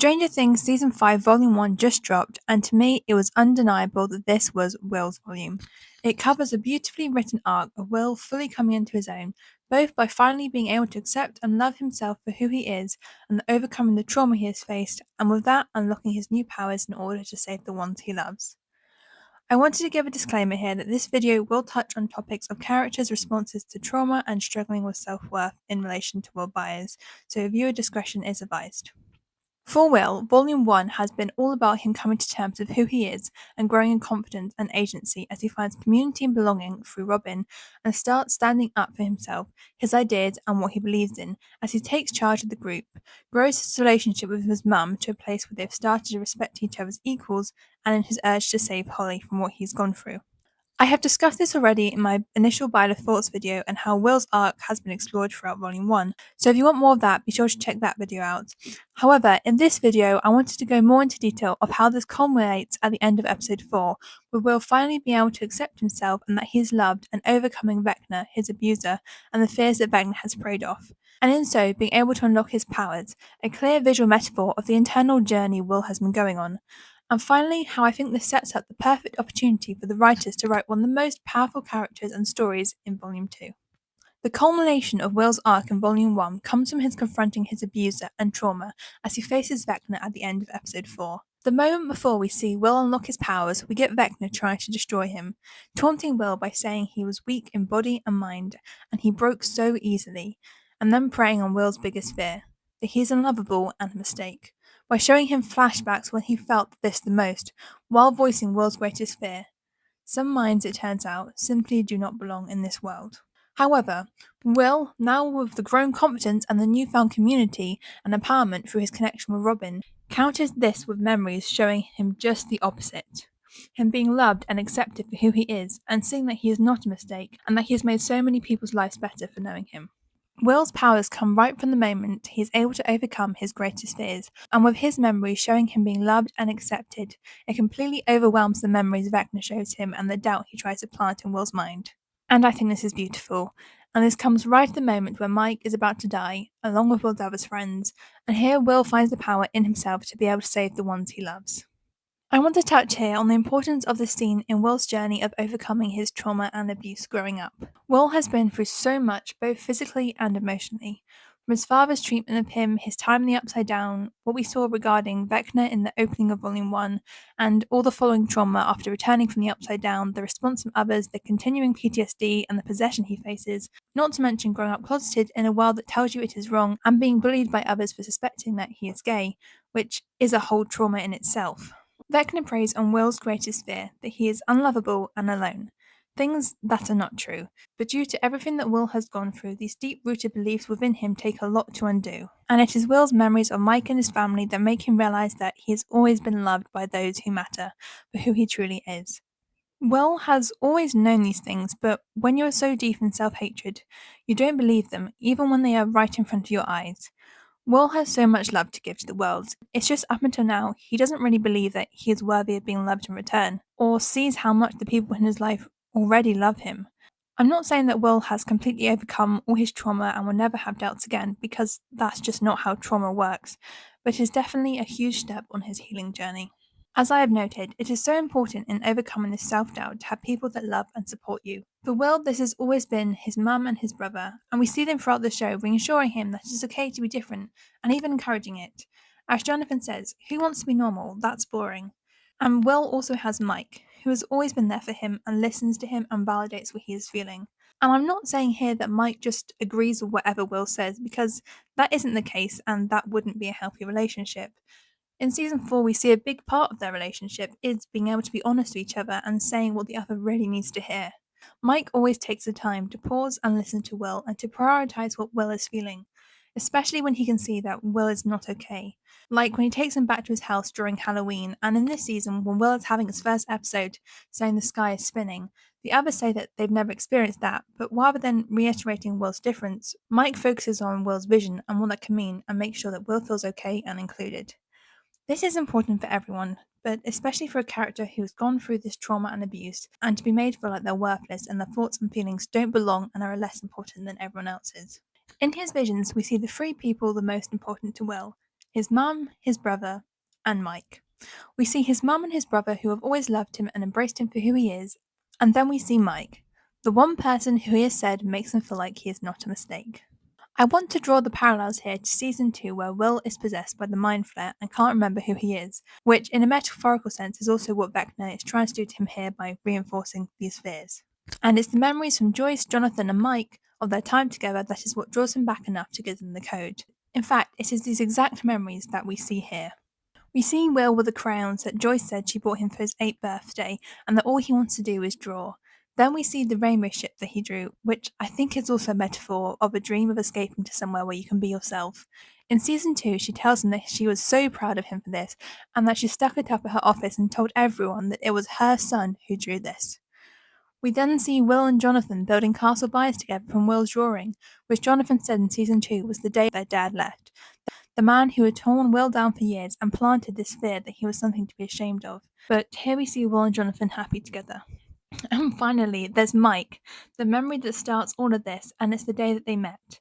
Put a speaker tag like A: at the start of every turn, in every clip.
A: Stranger Things Season 5 Volume 1 just dropped, and to me it was undeniable that this was Will's volume. It covers a beautifully written arc of Will fully coming into his own, both by finally being able to accept and love himself for who he is and overcoming the trauma he has faced, and with that unlocking his new powers in order to save the ones he loves. I wanted to give a disclaimer here that this video will touch on topics of characters' responses to trauma and struggling with self-worth in relation to Will Byers, so viewer discretion is advised. For Will, Volume 1 has been all about him coming to terms with who he is and growing in confidence and agency as he finds community and belonging through Robin and starts standing up for himself, his ideas, and what he believes in as he takes charge of the group, grows his relationship with his mum to a place where they've started to respect each other as equals, and in his urge to save Holly from what he's gone through. I have discussed this already in my initial byler thoughts video and how Will's arc has been explored throughout Volume 1, so if you want more of that, be sure to check that video out. However, in this video, I wanted to go more into detail of how this culminates at the end of Episode 4, with Will finally being able to accept himself and that he is loved and overcoming Vecna, his abuser, and the fears that Vecna has preyed off, and in so being able to unlock his powers, a clear visual metaphor of the internal journey Will has been going on. And finally, how I think this sets up the perfect opportunity for the writers to write one of the most powerful characters and stories in Volume 2. The culmination of Will's arc in Volume 1 comes from his confronting his abuser and trauma as he faces Vecna at the end of Episode 4. The moment before we see Will unlock his powers, we get Vecna trying to destroy him, taunting Will by saying he was weak in body and mind, and he broke so easily, and then preying on Will's biggest fear, that he is unlovable and a mistake, by showing him flashbacks when he felt this the most, while voicing Will's greatest fear. Some minds, it turns out, simply do not belong in this world. However, Will, now with the grown confidence and the newfound community and empowerment through his connection with Robin, counters this with memories showing him just the opposite. Him being loved and accepted for who he is, and seeing that he is not a mistake, and that he has made so many people's lives better for knowing him. Will's powers come right from the moment he is able to overcome his greatest fears, and with his memories showing him being loved and accepted, it completely overwhelms the memories Vecna shows him and the doubt he tries to plant in Will's mind. And I think this is beautiful. And this comes right at the moment where Mike is about to die, along with Will's other friends, and here Will finds the power in himself to be able to save the ones he loves. I want to touch here on the importance of this scene in Will's journey of overcoming his trauma and abuse growing up. Will has been through so much, both physically and emotionally. From his father's treatment of him, his time in the Upside Down, what we saw regarding Vecna in the opening of Volume 1, and all the following trauma after returning from the Upside Down, the response from others, the continuing PTSD, and the possession he faces, not to mention growing up closeted in a world that tells you it is wrong, and being bullied by others for suspecting that he is gay, which is a whole trauma in itself. Vecna preys on Will's greatest fear, that he is unlovable and alone. Things that are not true, but due to everything that Will has gone through, these deep-rooted beliefs within him take a lot to undo. And it is Will's memories of Mike and his family that make him realize that he has always been loved by those who matter, for who he truly is. Will has always known these things, but when you are so deep in self-hatred, you don't believe them, even when they are right in front of your eyes. Will has so much love to give to the world. It's just up until now, he doesn't really believe that he is worthy of being loved in return, or sees how much the people in his life already love him. I'm not saying that Will has completely overcome all his trauma and will never have doubts again, because that's just not how trauma works, but it is definitely a huge step on his healing journey. As I have noted, it is so important in overcoming this self-doubt to have people that love and support you. For Will, this has always been his mum and his brother, and we see them throughout the show reassuring him that it is okay to be different, and even encouraging it. As Jonathan says, who wants to be normal? That's boring. And Will also has Mike, who has always been there for him and listens to him and validates what he is feeling. And I'm not saying here that Mike just agrees with whatever Will says, because that isn't the case and that wouldn't be a healthy relationship. In Season 4, we see a big part of their relationship is being able to be honest to each other and saying what the other really needs to hear. Mike always takes the time to pause and listen to Will and to prioritize what Will is feeling, especially when he can see that Will is not okay. Like when he takes him back to his house during Halloween, and in this season, when Will is having his first episode saying the sky is spinning, the others say that they've never experienced that, but rather than reiterating Will's difference, Mike focuses on Will's vision and what that can mean and makes sure that Will feels okay and included. This is important for everyone, but especially for a character who has gone through this trauma and abuse, and to be made feel like they're worthless and their thoughts and feelings don't belong and are less important than everyone else's. In his visions, we see the three people the most important to Will: his mum, his brother, and Mike. We see his mum and his brother who have always loved him and embraced him for who he is, and then we see Mike, the one person who he has said makes him feel like he is not a mistake. I want to draw the parallels here to season 2 where Will is possessed by the mind flare and can't remember who he is, which in a metaphorical sense is also what Vecna is trying to do to him here by reinforcing these fears. And it's the memories from Joyce, Jonathan and Mike of their time together that is what draws him back enough to give them the code. In fact, it is these exact memories that we see here. We see Will with the crayons that Joyce said she bought him for his 8th birthday and that all he wants to do is draw. Then we see the rainbow ship that he drew, which I think is also a metaphor of a dream of escaping to somewhere where you can be yourself. In season 2, she tells him that she was so proud of him for this and that she stuck it up at her office and told everyone that it was her son who drew this. We then see Will and Jonathan building Castle Byers together from Will's drawing, which Jonathan said in season 2 was the day their dad left. The man who had torn Will down for years and planted this fear that he was something to be ashamed of. But here we see Will and Jonathan happy together. And finally, there's Mike, the memory that starts all of this, and it's the day that they met.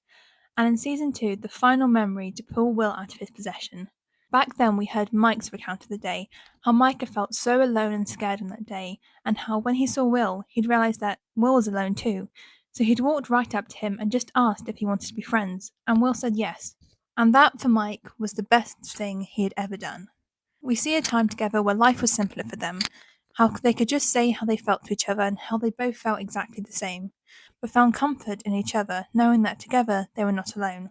A: And in season 2, the final memory to pull Will out of his possession. Back then, we heard Mike's recount of the day, how Mike had felt so alone and scared on that day, and how when he saw Will, he'd realised that Will was alone too. So he'd walked right up to him and just asked if he wanted to be friends, and Will said yes. And that, for Mike, was the best thing he had ever done. We see a time together where life was simpler for them, how they could just say how they felt to each other and how they both felt exactly the same, but found comfort in each other, knowing that together they were not alone.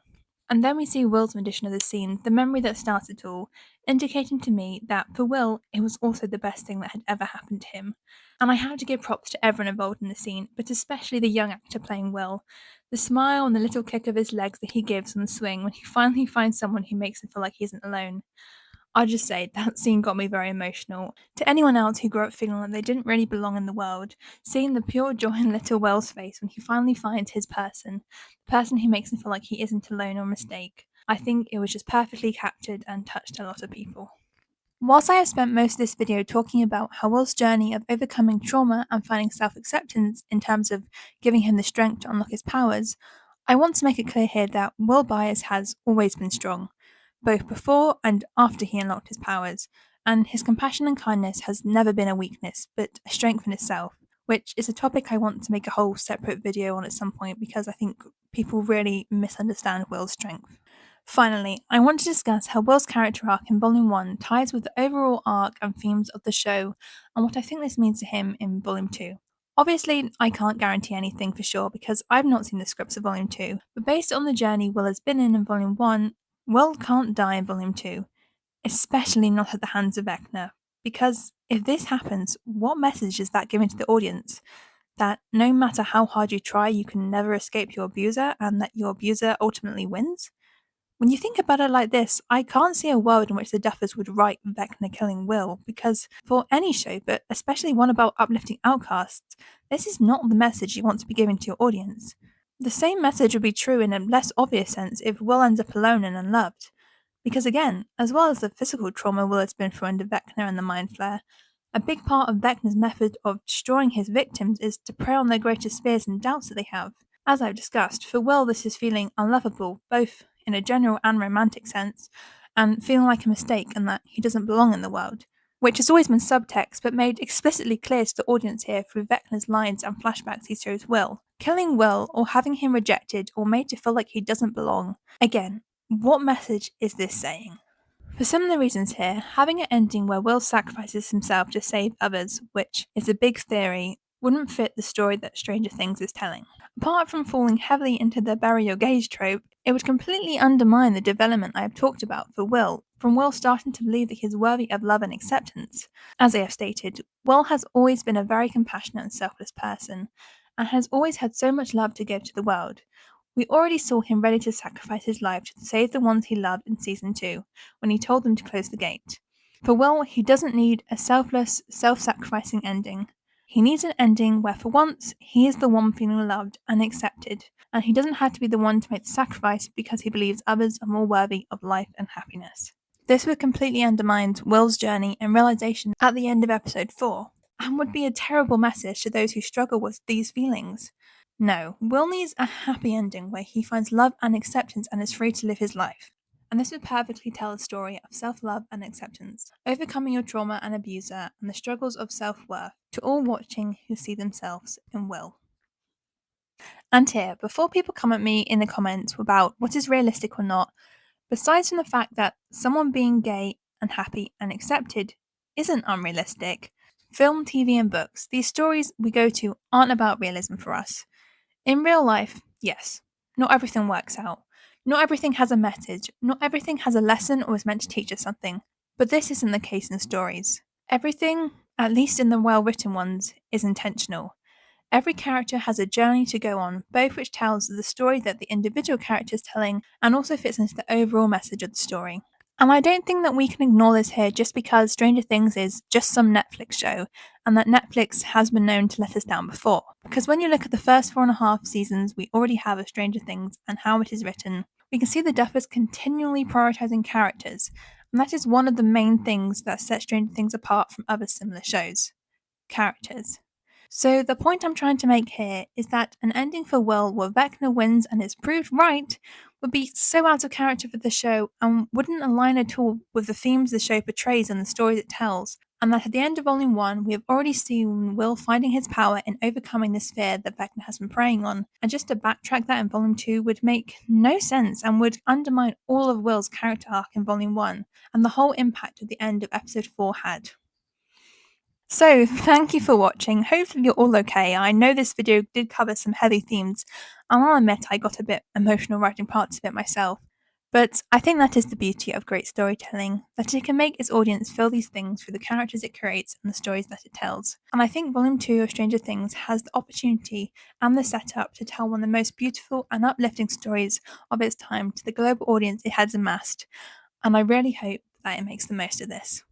A: And then we see Will's rendition of the scene, the memory that started it all, indicating to me that for Will, it was also the best thing that had ever happened to him. And I have to give props to everyone involved in the scene, but especially the young actor playing Will. The smile and the little kick of his legs that he gives on the swing when he finally finds someone who makes him feel like he isn't alone. I'll just say that scene got me very emotional. To anyone else who grew up feeling like they didn't really belong in the world, seeing the pure joy in little Will's face when he finally finds his person, the person who makes him feel like he isn't alone or a mistake, I think it was just perfectly captured and touched a lot of people. Whilst I have spent most of this video talking about how Will's journey of overcoming trauma and finding self-acceptance in terms of giving him the strength to unlock his powers, I want to make it clear here that Will Byers has always been strong, both before and after he unlocked his powers, and his compassion and kindness has never been a weakness, but a strength in itself, which is a topic I want to make a whole separate video on at some point because I think people really misunderstand Will's strength. Finally, I want to discuss how Will's character arc in Volume 1 ties with the overall arc and themes of the show, and what I think this means to him in Volume 2. Obviously, I can't guarantee anything for sure because I've not seen the scripts of Volume 2, but based on the journey Will has been in Volume 1, Will can't die in Volume 2, especially not at the hands of Vecna, because if this happens, what message is that giving to the audience? That no matter how hard you try, you can never escape your abuser, and that your abuser ultimately wins? When you think about it like this, I can't see a world in which the Duffers would write Vecna killing Will, because for any show, but especially one about uplifting outcasts, this is not the message you want to be giving to your audience. The same message would be true in a less obvious sense if Will ends up alone and unloved. Because again, as well as the physical trauma Will has been through under Vecna and the Mind Flare, a big part of Vecna's method of destroying his victims is to prey on their greatest fears and doubts that they have. As I've discussed, for Will this is feeling unlovable, both in a general and romantic sense, and feeling like a mistake and that he doesn't belong in the world, which has always been subtext but made explicitly clear to the audience here through Vecna's lines and flashbacks he shows Will. Killing Will, or having him rejected, or made to feel like he doesn't belong. Again, what message is this saying? For similar reasons here, having an ending where Will sacrifices himself to save others, which is a big theory, wouldn't fit the story that Stranger Things is telling. Apart from falling heavily into the bury your gaze trope, it would completely undermine the development I have talked about for Will, from Will starting to believe that he is worthy of love and acceptance. As I have stated, Will has always been a very compassionate and selfless person, and has always had so much love to give to the world. We already saw him ready to sacrifice his life to save the ones he loved in Season 2, when he told them to close the gate. For Will, he doesn't need a selfless, self-sacrificing ending. He needs an ending where for once, he is the one feeling loved and accepted, and he doesn't have to be the one to make the sacrifice because he believes others are more worthy of life and happiness. This would completely undermine Will's journey and realization at the end of episode 4, and would be a terrible message to those who struggle with these feelings. No, Will needs a happy ending where he finds love and acceptance and is free to live his life. and this would perfectly tell a story of self love and acceptance, overcoming your trauma and abuser, and the struggles of self worth to all watching who see themselves in Will. And here, before people come at me in the comments about what is realistic or not, besides from the fact that someone being gay and happy and accepted isn't unrealistic, film, TV, and books, these stories we go to aren't about realism for us. In real life, yes, not everything works out. Not everything has a message, not everything has a lesson or is meant to teach us something. But this isn't the case in stories. Everything, at least in the well written ones, is intentional. Every character has a journey to go on, both which tells the story that the individual character is telling and also fits into the overall message of the story. And I don't think that we can ignore this here just because Stranger Things is just some Netflix show, and that Netflix has been known to let us down before. Because when you look at the first 4.5 seasons we already have of Stranger Things and how it is written, we can see the Duffers continually prioritizing characters, and that is one of the main things that sets Stranger Things apart from other similar shows. Characters. So the point I'm trying to make here is that an ending for Will where Vecna wins and is proved right would be so out of character for the show and wouldn't align at all with the themes the show portrays and the stories it tells. And that at the end of Volume 1, we have already seen Will finding his power in overcoming this fear that Vecna has been preying on. And just to backtrack that in Volume 2 would make no sense and would undermine all of Will's character arc in Volume 1 and the whole impact that the end of Episode 4 had. So, thank you for watching. Hopefully you're all okay. I know this video did cover some heavy themes, and I'll admit I got a bit emotional writing parts of it myself. But I think that is the beauty of great storytelling, that it can make its audience feel these things through the characters it creates and the stories that it tells. And I think Volume 2 of Stranger Things has the opportunity and the setup to tell one of the most beautiful and uplifting stories of its time to the global audience it has amassed, and I really hope that it makes the most of this.